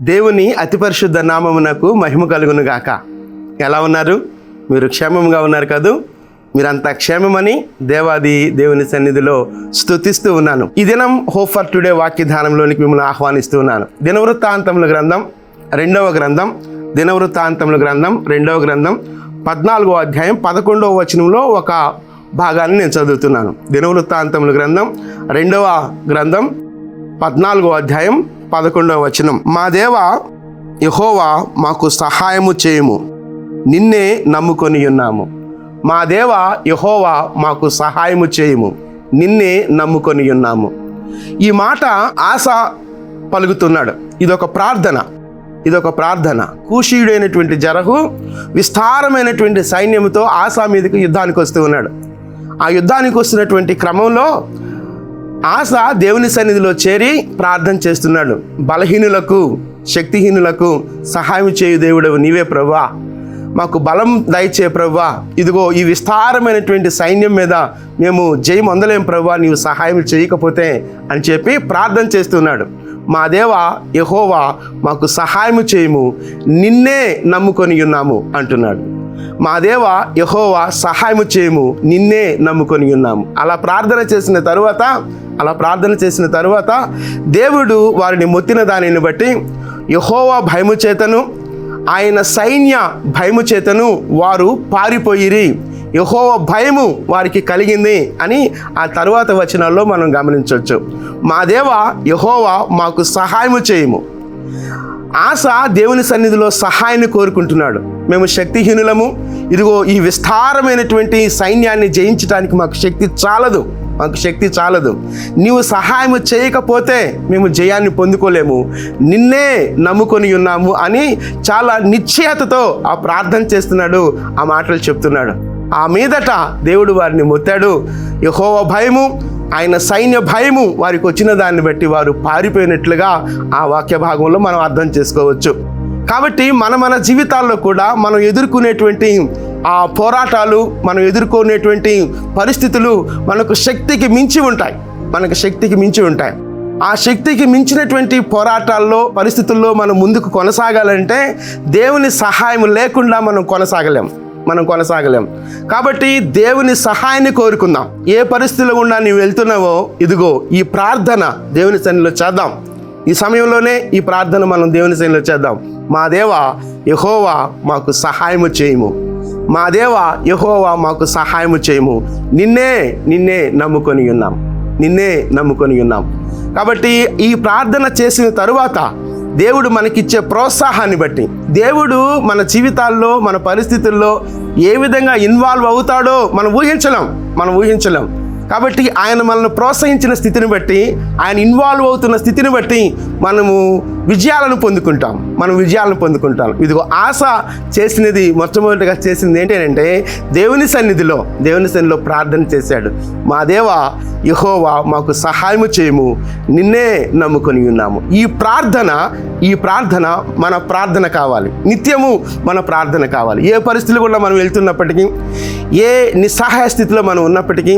దేవుని అతి పరిశుద్ధ నామమునకు మహిమ కలుగును గాక. ఎలా ఉన్నారు? మీరు క్షేమంగా ఉన్నారు కదూ? మీరంతా క్షేమమని దేవుని సన్నిధిలో స్తుతిస్తూ ఉన్నాను. ఈ దినం హోప్ ఫర్ టుడే వాక్యధానంలోనికి మిమ్మల్ని ఆహ్వానిస్తూ ఉన్నాను. దినవృత్తాంతముల గ్రంథం 2వ గ్రంథం 14వ అధ్యాయం 11వ వచనంలో ఒక భాగాన్ని నేను చదువుతున్నాను. దినవృత్తాంతముల గ్రంథం 2వ గ్రంథం 14వ అధ్యాయం 11వ వచనం. మా దేవా యెహోవా మాకు సహాయము చేయుము, నిన్నే నమ్ముకొని ఉన్నాము. మా దేవా యెహోవా మాకు సహాయము చేయుము, నిన్నే నమ్ముకొని ఉన్నాము. ఈ మాట ఆస పలుకుతున్నాడు. ఇదొక ప్రార్థన. కూషీయుడైనటువంటి జరహు విస్తారమైనటువంటి సైన్యంతో ఆసా మీదకి యుద్ధానికి వస్తూ ఉన్నాడు. ఆ యుద్ధానికి వస్తున్నటువంటి క్రమంలో ఆస దేవుని సన్నిధిలో చేరి ప్రార్థన చేస్తున్నాడు. బలహీనులకు, శక్తిహీనులకు సహాయం చేయు దేవుడవు నీవే ప్రభువా, మాకు బలం దయచే ప్రభువా, ఇదిగో ఈ విస్తారమైనటువంటి సైన్యం మీద మేము జయం పొందలేం ప్రభువా, నీవు సహాయం చేయకపోతే అని చెప్పి ప్రార్థన చేస్తున్నాడు. మా దేవా యెహోవా మాకు సహాయం చేయము, నిన్నే నమ్ముకొని ఉన్నాము అంటున్నాడు. మా దేవా యెహోవా సహాయం చేయము, నిన్నే నమ్ముకొని ఉన్నాము. అలా ప్రార్థన చేసిన తరువాత దేవుడు వారిని మొత్తిన దానిని బట్టి యెహోవా భయము చేతను ఆయన సైన్య భయము చేతను వారు పారిపోయిరి. యెహోవా భయము వారికి కలిగింది అని ఆ తరువాత వచనాల్లో మనం గమనించవచ్చు. మా దేవా యెహోవా మాకు సహాయము చేయము. ఆస దేవుని సన్నిధిలో సహాయాన్ని కోరుకుంటున్నాడు. మేము శక్తిహీనులము, ఇదిగో ఈ విస్తారమైనటువంటి సైన్యాన్ని జయించడానికి మాకు శక్తి చాలదు. నీవు సహాయం చేయకపోతే మేము జయాన్ని పొందుకోలేము, నిన్నే నమ్ముకొని ఉన్నాము అని చాలా నిశ్చయతతో ఆ ప్రార్థన చేస్తున్నాడు, ఆ మాటలు చెప్తున్నాడు. ఆ మీదట దేవుడు వారిని మొత్తాడు. యెహోవా భయము, ఆయన సైన్య భయము వారికి వచ్చిన దాన్ని బట్టి వారు పారిపోయినట్లుగా ఆ వాక్య భాగంలో మనం అర్థం చేసుకోవచ్చు. కాబట్టి మన జీవితాల్లో కూడా మనం ఎదుర్కొనేటువంటి ఆ పోరాటాలు, మనం ఎదుర్కొనేటువంటి పరిస్థితులు మనకు శక్తికి మించి ఉంటాయి. ఆ శక్తికి మించినటువంటి పోరాటాల్లో, పరిస్థితుల్లో మనం ముందుకు కొనసాగాలంటే దేవుని సహాయం లేకుండా మనం కొనసాగలేం. కాబట్టి దేవుని సహాయాన్ని కోరుకుందాం. ఏ పరిస్థితిలో గుండా నీవు వెళ్తున్నావో, ఇదిగో ఈ ప్రార్థన దేవుని సన్నిధిలో చేద్దాం. ఈ సమయంలోనే ఈ ప్రార్థన మనం దేవుని సన్నిధిలో చేద్దాం. మా దేవా యెహోవా మాకు సహాయము చేయము, మా దేవా యెహోవా మాకు సహాయము చేయము, నిన్నే నమ్ముకొని ఉన్నాం. కాబట్టి ఈ ప్రార్థన చేసిన తరువాత దేవుడు మనకిచ్చే ప్రోత్సాహాన్ని బట్టి, దేవుడు మన జీవితాల్లో, మన పరిస్థితుల్లో ఏ విధంగా ఇన్వాల్వ్ అవుతాడో మనం ఊహించలేం. కాబట్టి ఆయన మనల్ని ప్రోత్సహించిన స్థితిని బట్టి, ఆయన ఇన్వాల్వ్ అవుతున్న స్థితిని బట్టి మనము విజయాలను పొందుకుంటాం. ఇదిగో ఆశ మొట్టమొదటిగా చేసింది ఏంటంటే దేవుని సన్నిధిలో ప్రార్థన చేశాడు. మా దేవా యెహోవా మాకు సహాయము చేయము, నిన్నే నమ్ముకొని ఉన్నాము. ఈ ప్రార్థన మన ప్రార్థన కావాలి, నిత్యము మన ప్రార్థన కావాలి. ఏ పరిస్థితులు కూడా మనం వెళ్తున్నప్పటికీ, ఏ నిస్సహాయ స్థితిలో మనం ఉన్నప్పటికీ,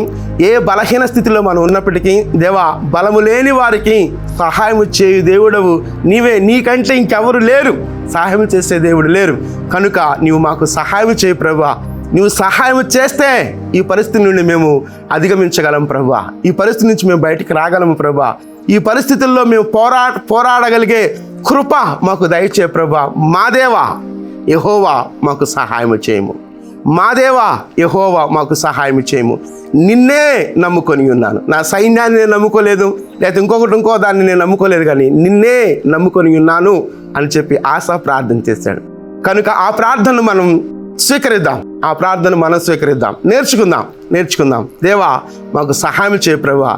ఏ బలహీన స్థితిలో మనం ఉన్నప్పటికీ, దేవా బలము లేని వారికి సహాయము చేయు దేవుడవు నీవే, నీకంటే ఇంకెవరు లేరు, సహాయం చేసే దేవుడు లేరు. కనుక నీవు మాకు సహాయం చేయి ప్రభువా. నీవు సహాయం చేస్తే ఈ పరిస్థితి నుండి మేము అధిగమించగలం ప్రభువా, ఈ పరిస్థితి నుంచి మేము బయటికి రాగలము ప్రభువా, ఈ పరిస్థితుల్లో మేము పోరాడగలిగే కృప మాకు దయచే ప్రభువా. మా దేవా యెహోవా మాకు సహాయం చేయము, మా దేవా యెహోవా మాకు సహాయం చేయము, నిన్నే నమ్ముకొని ఉన్నాను. నా సైన్యాన్ని నేను నమ్ముకోలేదు, లేకపోతే ఇంకో దాన్ని నేను నమ్ముకోలేదు, కానీ నిన్నే నమ్ముకొని ఉన్నాను అని చెప్పి ఆశ ప్రార్థన చేశాడు. కనుక ఆ ప్రార్థనను మనం స్వీకరిద్దాం, నేర్చుకుందాం. దేవా మాకు సహాయం చేయ ప్రభువా,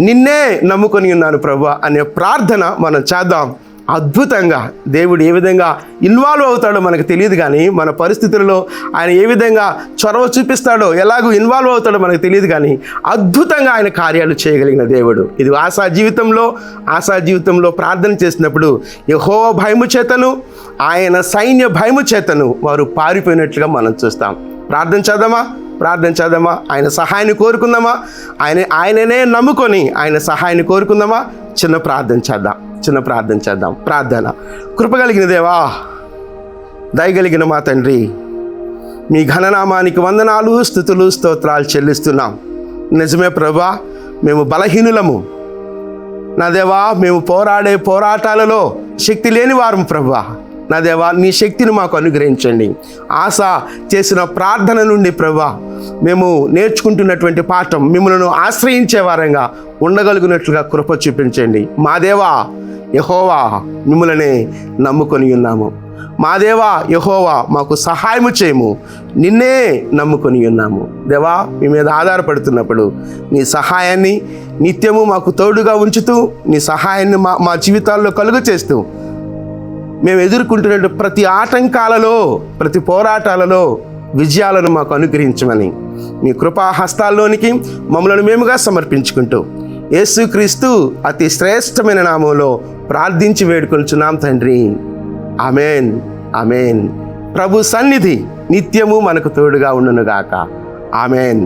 నిన్నే నమ్ముకొని ఉన్నాను ప్రభువా అనే ప్రార్థన మనం చేద్దాం. అద్భుతంగా దేవుడు ఏ విధంగా ఇన్వాల్వ్ అవుతాడో మనకు తెలియదు, కానీ మన పరిస్థితుల్లో ఆయన ఏ విధంగా చొరవ చూపిస్తాడో, ఎలాగో ఇన్వాల్వ్ అవుతాడో మనకు తెలియదు, కానీ అద్భుతంగా ఆయన కార్యాలు చేయగలిగిన దేవుడు. ఇది ఆశా జీవితంలో ప్రార్థన చేసినప్పుడు యెహోవా భయము చేతను ఆయన సైన్య భయము చేతను వారు పారిపోయినట్లుగా మనం చూస్తాం. ప్రార్థన చేద్దామా? ప్రార్థన చేద్దామా? ఆయన సహాయాన్ని కోరుకుందామా? ఆయననే నమ్ముకొని ఆయన సహాయాన్ని కోరుకుందామా? చిన్న ప్రార్థన చేద్దాం. ప్రార్థన. కృపగలిగిన దేవా, దయగలిగిన మా తండ్రి, మీ ఘననామానికి వందనాలు, స్తుతులు, స్తోత్రాలు చెల్లిస్తున్నాం. నిజమే ప్రభా, మేము బలహీనులము నా దేవా. మేము పోరాడే పోరాటాలలో శక్తి లేని వారం ప్రభా. నా దేవా, నీ శక్తిని మాకు అనుగ్రహించండి. ఆశ చేసిన ప్రార్థన నుండి ప్రభా మేము నేర్చుకుంటున్నటువంటి పాఠం మిమ్మల్ని ఆశ్రయించే వారంగా ఉండగలిగినట్లుగా కృప చూపించండి. మా దేవా యెహోవా, మిమ్మల్ని నమ్ముకొని ఉన్నాము. మా దేవా యెహోవా, మాకు సహాయము చేయము. నిన్నే నమ్ముకొని ఉన్నాము దేవా. మీ మీద ఆధారపడుతున్నప్పుడు నీ సహాయాన్ని నిత్యము మాకు తోడుగా ఉంచుతూ, నీ సహాయాన్ని మా జీవితాల్లో కలుగ చేస్తూ, మేము ఎదుర్కొంటున్న ప్రతి ఆటంకాలలో, ప్రతి పోరాటాలలో విజయాలను మాకు అనుగ్రహించమని మీ కృపా హస్తాల్లోనికి మమ్మల్ని మేముగా సమర్పించుకుంటూ యేసుక్రీస్తు అతి శ్రేష్టమైన నామంలో ప్రార్థించి వేడుకొంచున్నాం తండ్రి. ఆమేన్, ఆమేన్. ప్రభు సన్నిధి నిత్యము మనకు తోడుగా ఉండునుగాక. ఆమేన్.